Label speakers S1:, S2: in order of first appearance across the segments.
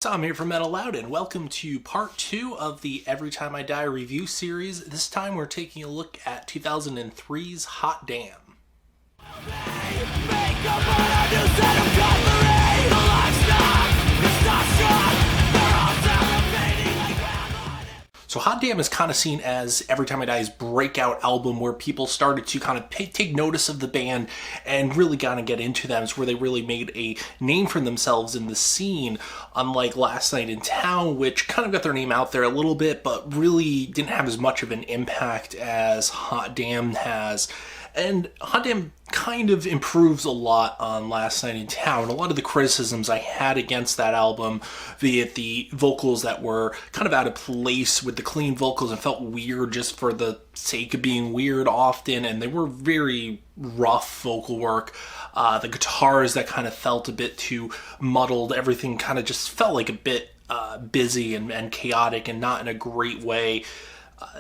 S1: Tom here from Metalloud, and welcome to part 2 of the Every Time I Die review series. This time we're taking a look at 2003's Hot Damn. So Hot Damn is kind of seen as Every Time I Die's breakout album, where people started to kind of take notice of the band and really kind of get into them. It's where they really made a name for themselves in the scene, unlike Last Night in Town, which kind of got their name out there a little bit, but really didn't have as much of an impact as Hot Damn has. And Hot Damn kind of improves a lot on Last Night in Town. A lot of the criticisms I had against that album, be it the vocals that were kind of out of place with the clean vocals and felt weird just for the sake of being weird often, and they were very rough vocal work. The guitars that kind of felt a bit too muddled. Everything kind of just felt like a bit busy and chaotic and not in a great way.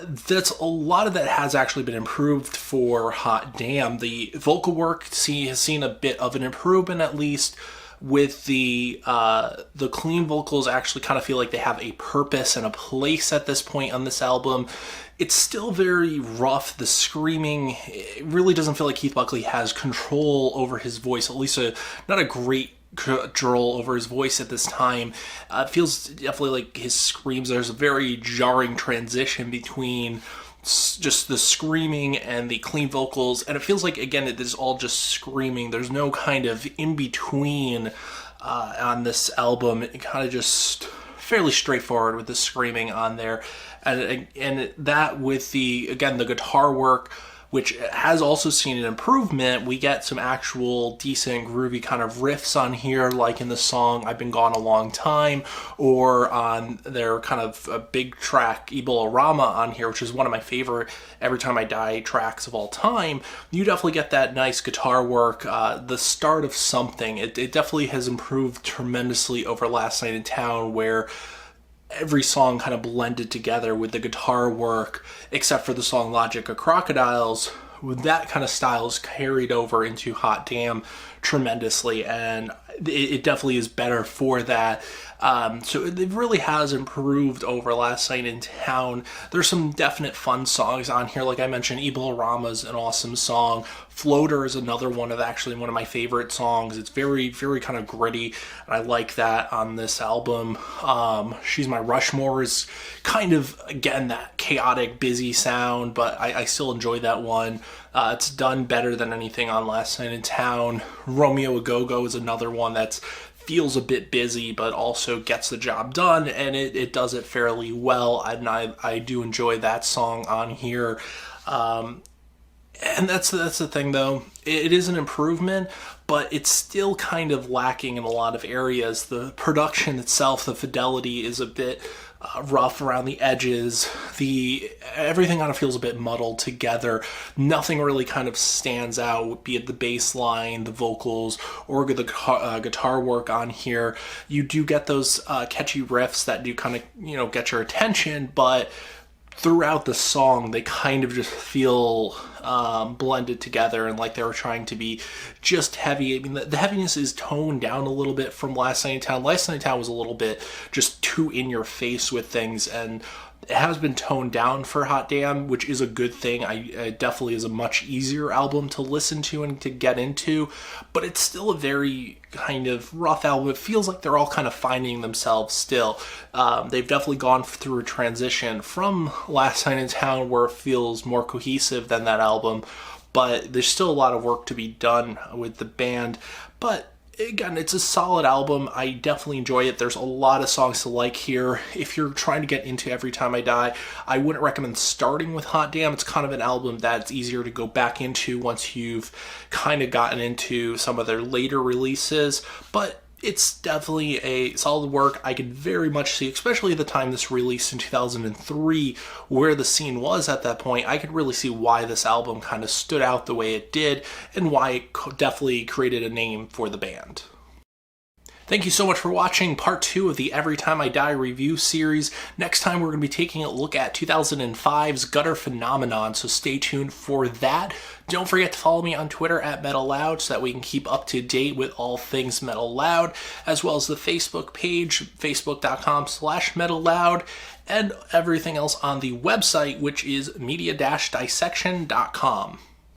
S1: That's a lot of that has actually been improved for Hot Damn. The vocal work has seen a bit of an improvement, at least with the clean vocals. Actually kind of feel like they have a purpose and a place at this point on this album. It's still very rough. The screaming, it really doesn't feel like Keith Buckley has control over his voice, at least not a great control over his voice at this time. It feels definitely like his screams, there's a very jarring transition between just the screaming and the clean vocals, and it feels like, again, it is all just screaming. There's no kind of in-between on this album. It kind of just fairly straightforward with the screaming on there, and that with the guitar work, which has also seen an improvement. We get some actual decent groovy kind of riffs on here, like in the song I've Been Gone a Long Time, or on their kind of a big track Ebola Rama on here, which is one of my favorite Every Time I Die tracks of all time. You definitely get that nice guitar work, the start of something. It definitely has improved tremendously over Last Night in Town, where every song kind of blended together with the guitar work, except for the song Logic of Crocodiles. That kind of style is carried over into Hot Damn tremendously, and it definitely is better for that. So it really has improved over Last Night in Town. There's some definite fun songs on here. Like I mentioned, Ebola Rama's an awesome song. Floater is another one of my favorite songs. It's very, very kind of gritty, and I like that on this album. She's My Rushmore is kind of, again, that chaotic, busy sound, but I still enjoy that one. It's done better than anything on Last Night in Town. Romeo a Go-Go is another one that's feels a bit busy, but also gets the job done, and it does it fairly well, and I do enjoy that song on here. And that's the thing, though. It is an improvement, but it's still kind of lacking in a lot of areas. The production itself, the fidelity is a bit rough around the edges. Everything kind of feels a bit muddled together. Nothing really kind of stands out, be it the bass line, the vocals, or the guitar work on here. You do get those catchy riffs that do kind of, get your attention, but throughout the song, they kind of just feel blended together and like they were trying to be just heavy. I mean, the heaviness is toned down a little bit from Last Night in Town. Last Night in Town was a little bit just too in your face with things, and it has been toned down for Hot Damn, which is a good thing. It definitely is a much easier album to listen to and to get into, but it's still a very kind of rough album. It feels like they're all kind of finding themselves still. They've definitely gone through a transition from Last Night in Town, where it feels more cohesive than that album, but there's still a lot of work to be done with the band. But again, it's a solid album. I definitely enjoy it. There's a lot of songs to like here. If you're trying to get into Every Time I Die, I wouldn't recommend starting with Hot Damn. It's kind of an album that's easier to go back into once you've kind of gotten into some of their later releases, but it's definitely a solid work. I could very much see, especially at the time this released in 2003, where the scene was at that point. I could really see why this album kind of stood out the way it did, and why it definitely created a name for the band. Thank you so much for watching part 2 of the Every Time I Die review series. Next time we're going to be taking a look at 2005's Gutter Phenomenon, so stay tuned for that. Don't forget to follow me on Twitter at Metalloud so that we can keep up to date with all things Metalloud, as well as the Facebook page, facebook.com/Metalloud, and everything else on the website, which is media-dissection.com.